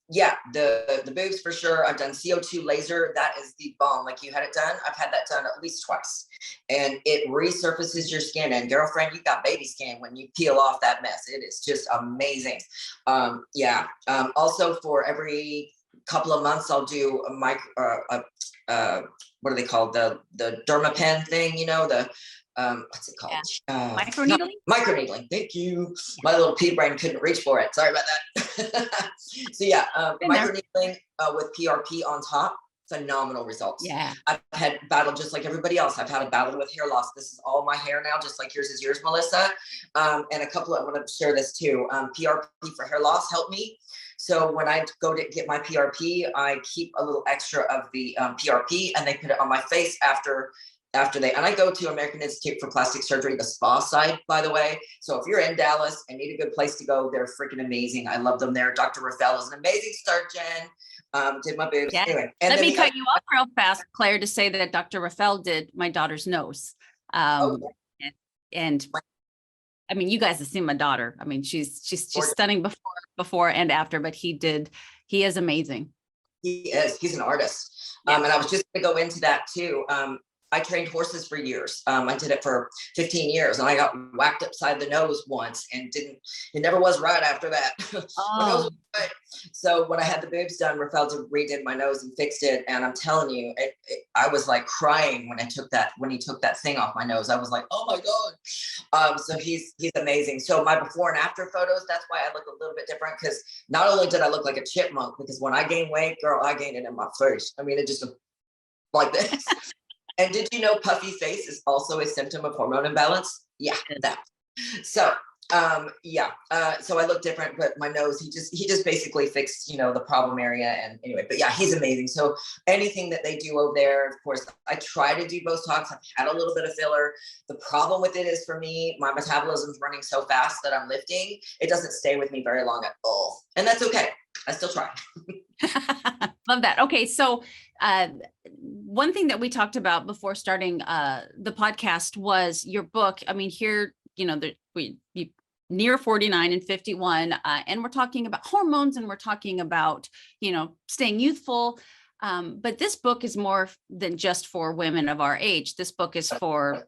yeah, the boobs for sure. I've done CO2 laser. That is the bomb. Like you had it done. I've had that done at least twice. And it resurfaces your skin. And girlfriend, you got baby skin when you peel off that mess. It is just amazing. Yeah. Also for every couple of months, I'll do a what are they called? The dermapen thing, what's it called?
Yeah. Microneedling?
Microneedling. Thank you. My little pea brain couldn't reach for it. Sorry about that. So yeah, microneedling with PRP on top. Phenomenal results.
Yeah.
I've had battle just like everybody else. I've had a battle with hair loss. This is all my hair now, just like yours is yours, Melissa. And I want to share this too. PRP for hair loss helped me. So when I go to get my PRP, I keep a little extra of the PRP and they put it on my face after and I go to American Institute for Plastic Surgery, the spa side, by the way. So if you're in Dallas and need a good place to go, they're freaking amazing. I love them there. Dr. Rafael is an amazing surgeon. Did my boobs.
Yeah.
Anyway.
Let me cut you off real fast, Claire, to say that Dr. Rafael did my daughter's nose. And I mean, you guys have seen my daughter. I mean, she's stunning before and after, but he is amazing.
He is. He's an artist. Yeah. And I was just going to go into that too. I trained horses for years. I did it for 15 years and I got whacked upside the nose once and it never was right after that. My nose was right. So when I had the boobs done, Rafael redid my nose and fixed it. And I'm telling you, I was like crying when he took that thing off my nose. I was like, oh my God. So he's amazing. So my before and after photos, that's why I look a little bit different. Because not only did I look like a chipmunk, because when I gained weight, girl, I gained it in my face. I mean, it just like this. And did you know puffy face is also a symptom of hormone imbalance? Yeah, that. So, yeah. So I look different, but my nose, he just basically fixed, the problem area. And anyway, but yeah, he's amazing. So anything that they do over there, of course, I try to do Botox. I've had a little bit of filler. The problem with it is for me, my metabolism is running so fast that I'm lifting. It doesn't stay with me very long at all. And that's okay. I still try.
Love that. Okay. So, one thing that we talked about before starting the podcast was your book. I mean, here, you near 49 and 51, and we're talking about hormones and we're talking about, staying youthful. But this book is more than just for women of our age. This book is for,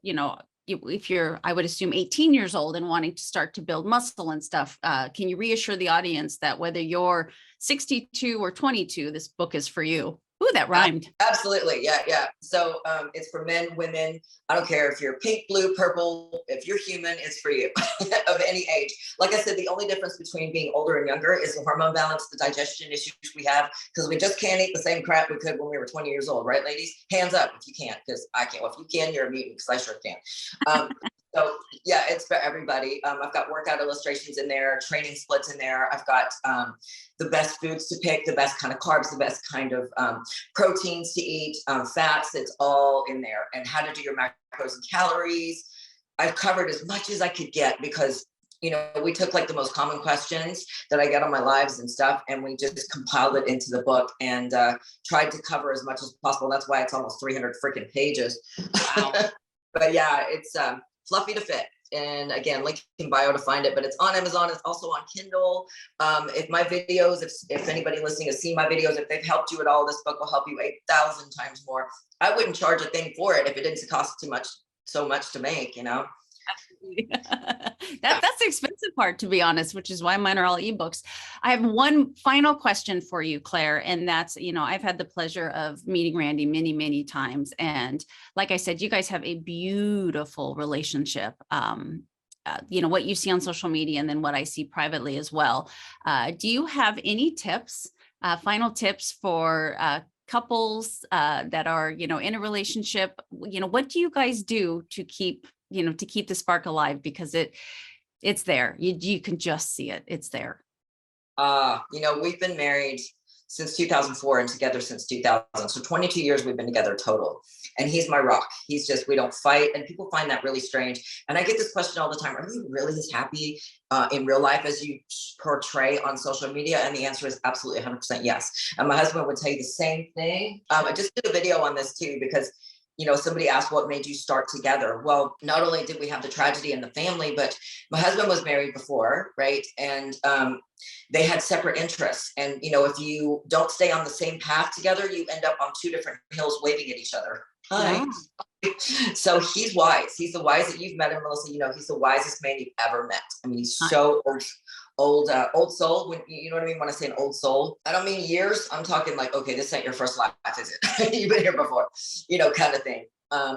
if you're, I would assume 18 years old and wanting to start to build muscle and stuff. Can you reassure the audience that whether you're 62 or 22, this book is for you? Ooh, that rhymed.
Absolutely. Yeah. So it's for men, women. I don't care if you're pink, blue, purple. If you're human, it's for you of any age. Like I said, the only difference between being older and younger is the hormone balance, the digestion issues we have, because we just can't eat the same crap we could when we were 20 years old. Right, ladies? Hands up if you can't, because I can't. Well, if you can, you're a mutant, because I sure can. So yeah, it's for everybody. I've got workout illustrations in there, training splits in there. I've got the best foods to pick, the best kind of carbs, the best kind of proteins to eat, fats. It's all in there, and how to do your macros and calories. I've covered as much as I could get because we took like the most common questions that I get on my lives and stuff, and we just compiled it into the book and tried to cover as much as possible. That's why it's almost 300 freaking pages. Wow. But yeah, it's fluffy to fit. And again, link in bio to find it, but it's on Amazon. It's also on Kindle. If my videos, if anybody listening has seen my videos, if they've helped you at all, this book will help you 8,000 times more. I wouldn't charge a thing for it if it didn't cost so much to make,
That's the expensive part, to be honest, which is why mine are all ebooks. I have one final question for you, Claire, and that's, I've had the pleasure of meeting Randy many, many times. And like I said, you guys have a beautiful relationship. What you see on social media and then what I see privately as well. Do you have any tips, final tips for couples that are, in a relationship? What do you guys do to keep the spark alive? Because it's there. You can just see it. It's there.
We've been married since 2004 and together since 2000. So 22 years we've been together total. And he's my rock. He's just, we don't fight. And people find that really strange. And I get this question all the time. Are you really as happy in real life as you portray on social media? And the answer is absolutely 100% yes. And my husband would tell you the same thing. I just did a video on this too, because somebody asked what made you start together. Well, not only did we have the tragedy in the family, but my husband was married before, right? And they had separate interests. And, if you don't stay on the same path together, you end up on two different hills waving at each other. Hi. Yeah. So he's wise. He's the wise that you've met him, Melissa. He's the wisest man you've ever met. I mean, he's so old soul. When you know what I mean when I say an old soul, I don't mean years. I'm talking like, okay, this ain't your first life, is it? You've been here before, kind of thing.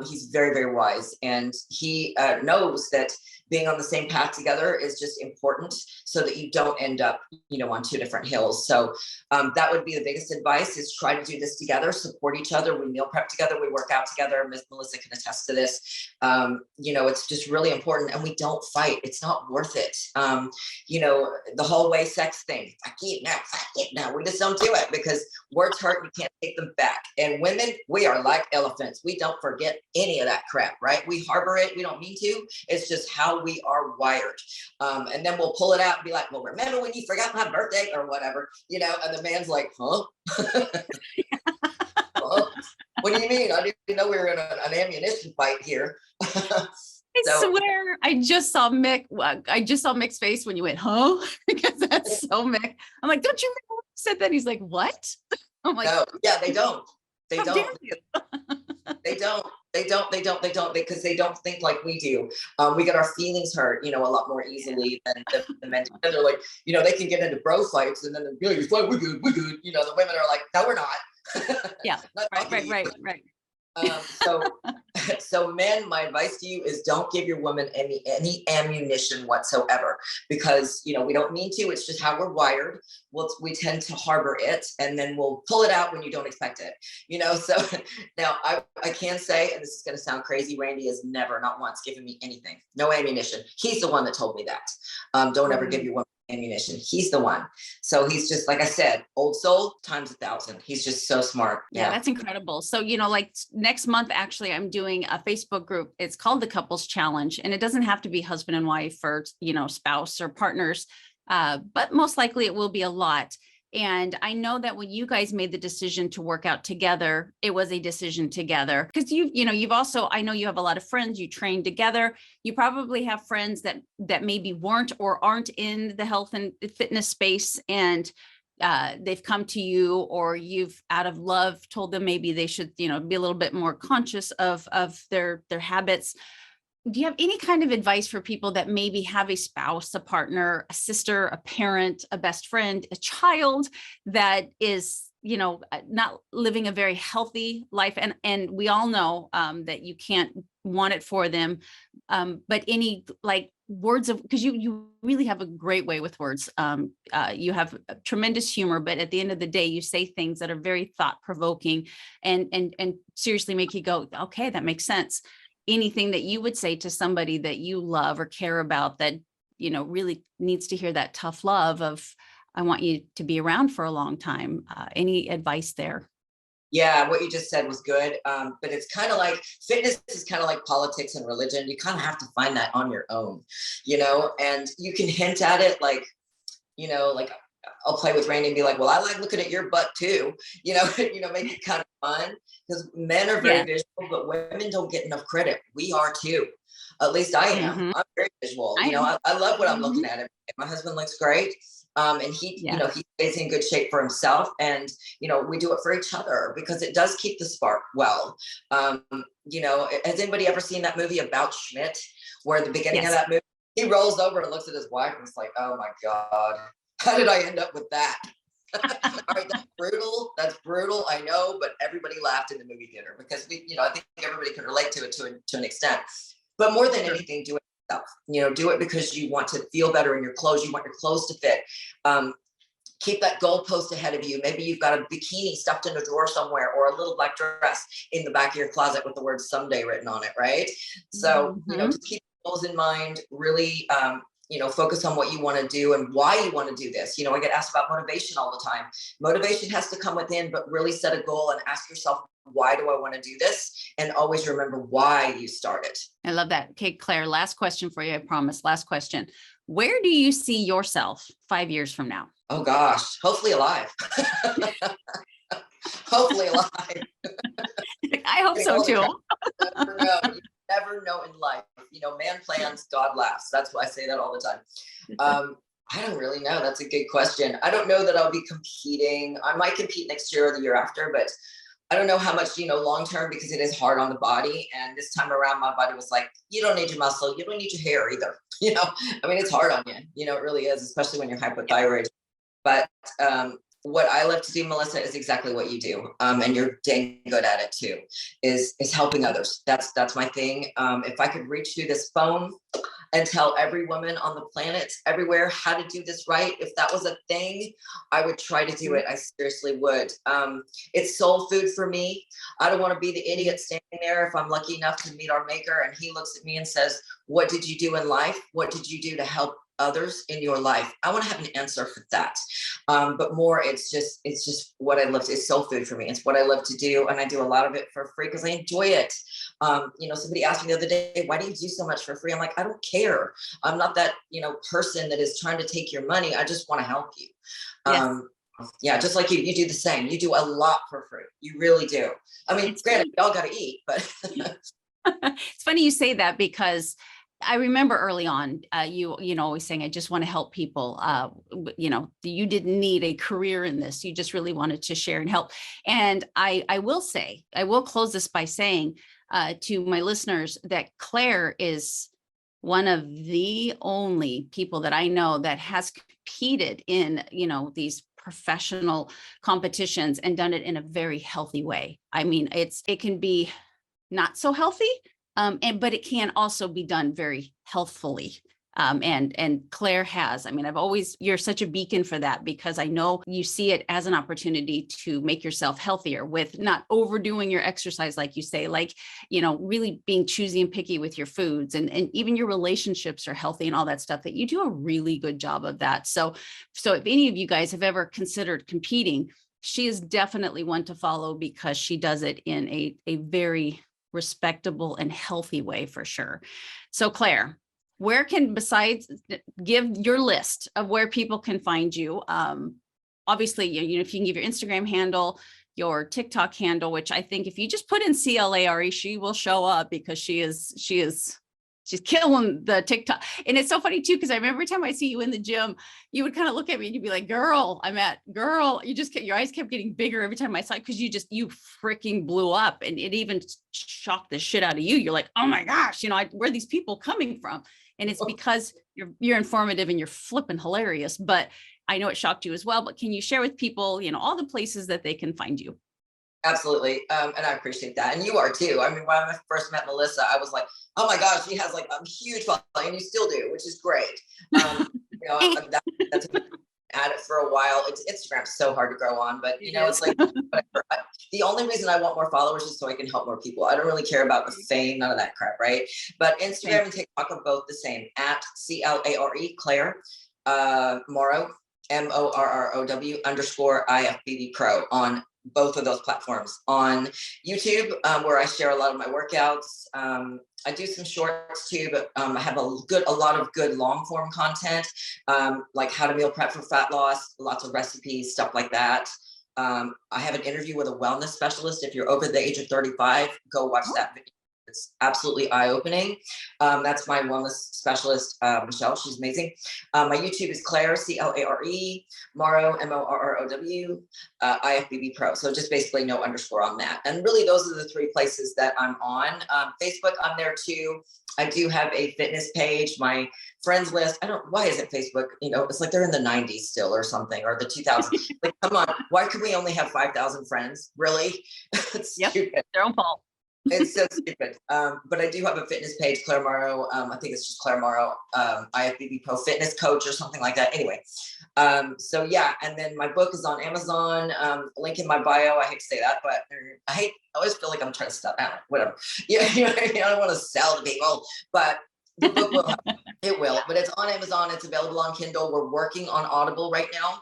He's very, very wise, and he knows that being on the same path together is just important so that you don't end up, on two different hills. So that would be the biggest advice, is try to do this together, support each other. We meal prep together, we work out together. Miss Melissa can attest to this. It's just really important, and we don't fight. It's not worth it. The hallway sex thing, I can't now. We just don't do it because words hurt. You can't take them back. And women, we are like elephants. We don't forget any of that crap, right? We harbor it. We don't mean to. It's just how we are wired. And then we'll pull it out and be like, well, remember when you forgot my birthday or whatever, and the man's like, huh? Huh? What do you mean? I didn't know we were in an ammunition fight here.
I swear, I just saw Mick's face when you went, huh? Because that's so Mick. I'm like, don't you remember when you said that? He's like, what? I'm like,
no, yeah, they don't. They
how
don't.
dare you?
They don't, because they don't think like we do. We get our feelings hurt, a lot more easily than the men. And they're like, they can get into bro fights, and then they're, yeah, you're fine, we're good. The women are like, no, we're not.
Yeah, right.
So men, my advice to you is don't give your woman any ammunition whatsoever, because we don't mean to. It's just how we're wired. We tend to harbor it, and then we'll pull it out when you don't expect it. So now I can say, and this is going to sound crazy, Randy has never, not once, given me anything, no ammunition. He's the one that told me that. Don't ever give your woman ammunition. He's the one. So he's just, like I said, old soul times 1,000. He's just so smart.
Yeah, that's incredible. So, like next month, actually, I'm doing a Facebook group. It's called the Couples Challenge, and it doesn't have to be husband and wife or, spouse or partners, but most likely it will be a lot. And I know that when you guys made the decision to work out together, it was a decision together, because you've also, I know you have a lot of friends, you train together. You probably have friends that maybe weren't or aren't in the health and fitness space, and they've come to you, or you've, out of love, told them maybe they should, be a little bit more conscious of their habits. Do you have any kind of advice for people that maybe have a spouse, a partner, a sister, a parent, a best friend, a child that is, not living a very healthy life? And we all know that you can't want it for them. But any words of, because you really have a great way with words. You have tremendous humor, but at the end of the day, you say things that are very thought provoking and seriously make you go, okay, that makes sense. Anything that you would say to somebody that you love or care about that, really needs to hear that tough love of, I want you to be around for a long time. Any advice there?
Yeah, what you just said was good. But it's kind of like fitness is kind of like politics and religion. You kind of have to find that on your own, and you can hint at it, like I'll play with Randy and be like, well, I like looking at your butt too, make it kind of fun, because men are very visual, but women don't get enough credit. We are too. At least I am. I'm very visual. I love what I'm looking at. My husband looks great. And he, you know, he stays in good shape for himself. And, you know, we do it for each other because it does keep the spark well. You know, has anybody ever seen that movie About Schmidt, where at the beginning of that movie, he rolls over and looks at his wife and it's like, oh my God, how did I end up with that? All right, that's brutal. That's brutal. I know, but everybody laughed in the movie theater because we, you know, I think everybody can relate to it to an extent. But more than anything, do it yourself. You know, do it because you want to feel better in your clothes. You want your clothes to fit. Keep that goalpost ahead of you. Maybe you've got a bikini stuffed in a drawer somewhere, or a little black dress in the back of your closet with the word someday written on it, right? So, you know, just keep goals in mind, really, you know, focus on what you want to do and why you want to do this. You know, I get asked about motivation all the time. Motivation has to come within, but really set a goal and ask yourself, why do I want to do this? And always remember why you started.
I love that. Okay, Claire, last question for you. I promise. Last question. Where do you see yourself 5 years from now?
Oh gosh, hopefully alive. Hopefully alive.
I hope so too.
You never know in life. You know, man plans, God laughs. That's why I say that all the time. I don't really know. That's a good question. I don't know that I'll be competing. I might compete next year or the year after, but I don't know how much, you know, long term, because it is hard on the body. And this time around, my body was like, you don't need your muscle. You don't need your hair either. You know, I mean, it's hard on you. You know, it really is, especially when you're hypothyroid. But what I love to do, Melissa, is exactly what you do. And you're dang good at it too, is helping others. That's my thing. If I could reach through this phone and tell every woman on the planet everywhere how to do this right, if that was a thing, I would try to do it. I seriously would. It's soul food for me. I don't want to be the idiot standing there if I'm lucky enough to meet our maker and he looks at me and says, what did you do in life? What did you do to help others in your life? I want to have an answer for that. But more, it's just what I love to, it's soul food for me. It's what I love to do. And I do a lot of it for free because I enjoy it. You know, somebody asked me the other day, why do you do so much for free? I'm like, I don't care. I'm not that, you know, person that is trying to take your money. I just want to help you. Yeah, just like you do the same. You do a lot for free. You really do. I mean, granted, we all got to eat, but
it's funny you say that because I remember early on, you know, always saying, I just want to help people. You know, you didn't need a career in this. You just really wanted to share and help. And I will say, I will close this by saying to my listeners that Claire is one of the only people that I know that has competed in, you know, these professional competitions and done it in a very healthy way. I mean, it can be not so healthy, but it can also be done very healthfully. And Claire has, I mean, you're such a beacon for that because I know you see it as an opportunity to make yourself healthier with not overdoing your exercise, like you say, like, you know, really being choosy and picky with your foods and even your relationships are healthy and all that stuff, that you do a really good job of that. So if any of you guys have ever considered competing, she is definitely one to follow because she does it in a very respectable and healthy way for sure. So Claire, where can, besides, give your list of where people can find you. Obviously, you know, if you can give your Instagram handle, your TikTok handle, which I think if you just put in CLARE, she will show up because she's killing the TikTok. And it's so funny too, because I remember every time I see you in the gym, you would kind of look at me and you'd be like, girl, you just your eyes kept getting bigger every time I saw it because you freaking blew up, and it even shocked the shit out of you. You're like, oh my gosh, you know, where are these people coming from? And it's because you're informative and you're flipping hilarious, but I know it shocked you as well. But can you share with people, you know, all the places that they can find you?
Absolutely. And I appreciate that. And you are too. I mean, when I first met Melissa, I was like, oh my gosh, she has like a huge following, and you still do, which is great. You know, that's at it for a while. Instagram's so hard to grow on, but you know, it's like whatever. The only reason I want more followers is so I can help more people. I don't really care about the fame, none of that crap, right? But Instagram and TikTok are both the same, at CLARE, Clare Morrow, MORROW _IFBB Pro on both of those platforms. On YouTube, where I share a lot of my workouts. I do some shorts too, but I have a lot of good long form content, like how to meal prep for fat loss, lots of recipes, stuff like that. I have an interview with a wellness specialist. If you're over the age of 35, go watch that video. It's absolutely eye-opening. That's my wellness specialist, Michelle. She's amazing. My YouTube is Clare, Clare, Morrow, Morrow, IFBB Pro. So just basically no underscore on that. And really, those are the 3 places that I'm on. Facebook, I'm there too. I do have a fitness page, my friends list. Why isn't Facebook, it's like they're in the 90s still or something, or the 2000s. Like, come on, why could we only have 5,000 friends? Really? It's stupid.
Their own fault.
It's so stupid. But I do have a fitness page, Clare Morrow. I think it's just Clare Morrow, IFBB Pro Fitness Coach or something like that. Anyway, so yeah, and then my book is on Amazon. Link in my bio. I hate to say that, but I always feel like I'm trying to stop. Whatever. Yeah, I don't want to sell to people, but the book will help. It will, but it's on Amazon. It's available on Kindle. We're working on Audible right now.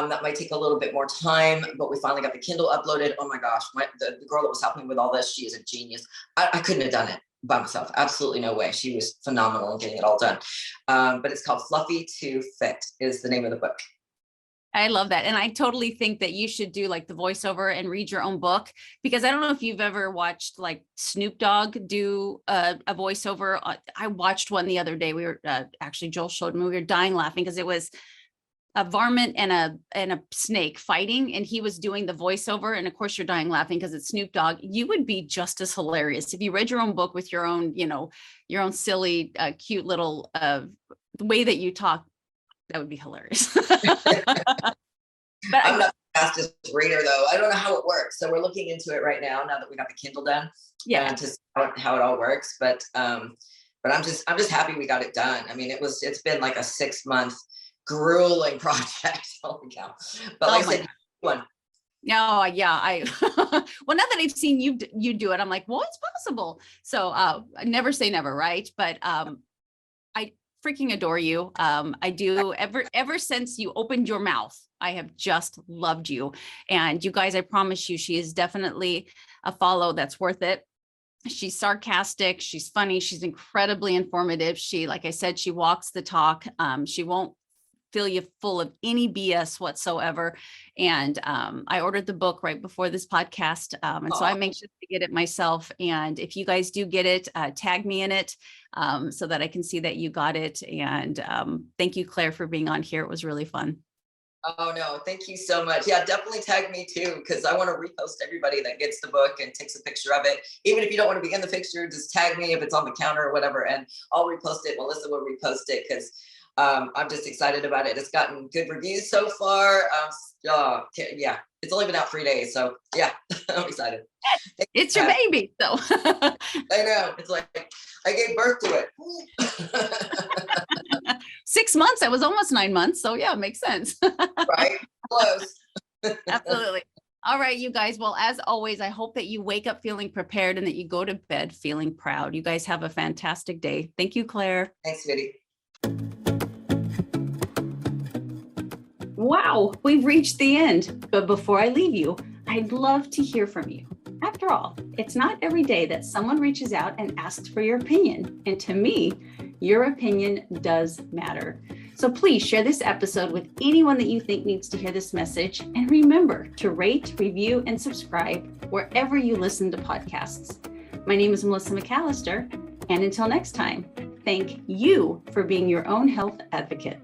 That might take a little bit more time, but we finally got the Kindle uploaded. Oh my gosh, the girl that was helping me with all this, she is a genius. I couldn't have done it by myself. Absolutely no way. She was phenomenal in getting it all done. But it's called Fluffy to Fit is the name of the book.
I love that. And I totally think that you should do like the voiceover and read your own book, because I don't know if you've ever watched like Snoop Dogg do a voiceover. I watched one the other day. We were actually, Joel showed me, we were dying laughing because it was a varmint and a snake fighting, and he was doing the voiceover. And of course you're dying laughing because it's Snoop Dogg. You would be just as hilarious if you read your own book with your own, your own silly, cute little the way that you talk. That would be hilarious. But
I'm not the fastest reader though. I don't know how it works. So we're looking into it right now that we got the Kindle done.
Yeah.
To see how it all works. But I'm just happy we got it done. I mean, it's been like a 6-month grueling project. Holy cow. But like I said, one.
No, yeah, well, now that I've seen you do it, I'm like, well, it's possible. So never say never, right? But I freaking adore you. I do. Ever since you opened your mouth, I have just loved you. And you guys, I promise you, she is definitely a follow that's worth it. She's sarcastic. She's funny. She's incredibly informative. She, like I said, she walks the talk. She won't fill you full of any BS whatsoever. And I ordered the book right before this podcast. And so I'm anxious to get it myself. And if you guys do get it, tag me in it so that I can see that you got it. And thank you, Clare, for being on here. It was really fun.
Oh no, thank you so much. Yeah, definitely tag me too, because I want to repost everybody that gets the book and takes a picture of it. Even if you don't want to be in the picture, just tag me if it's on the counter or whatever, and I'll repost it. Melissa will repost it because I'm just excited about it. It's gotten good reviews so far. Yeah, it's only been out 3 days, so yeah, I'm excited.
It's your baby, so.
I know. It's like I gave birth to it.
6 months. That was almost 9 months. So yeah, it makes sense.
Right? Close.
Absolutely. All right, you guys. Well, as always, I hope that you wake up feeling prepared and that you go to bed feeling proud. You guys have a fantastic day. Thank you, Clare.
Thanks, Sweetie.
Wow, we've reached the end. But before I leave you, I'd love to hear from you. After all, it's not every day that someone reaches out and asks for your opinion. And to me, your opinion does matter. So please share this episode with anyone that you think needs to hear this message. And remember to rate, review, and subscribe wherever you listen to podcasts. My name is Melissa McAllister. And until next time, thank you for being your own health advocate.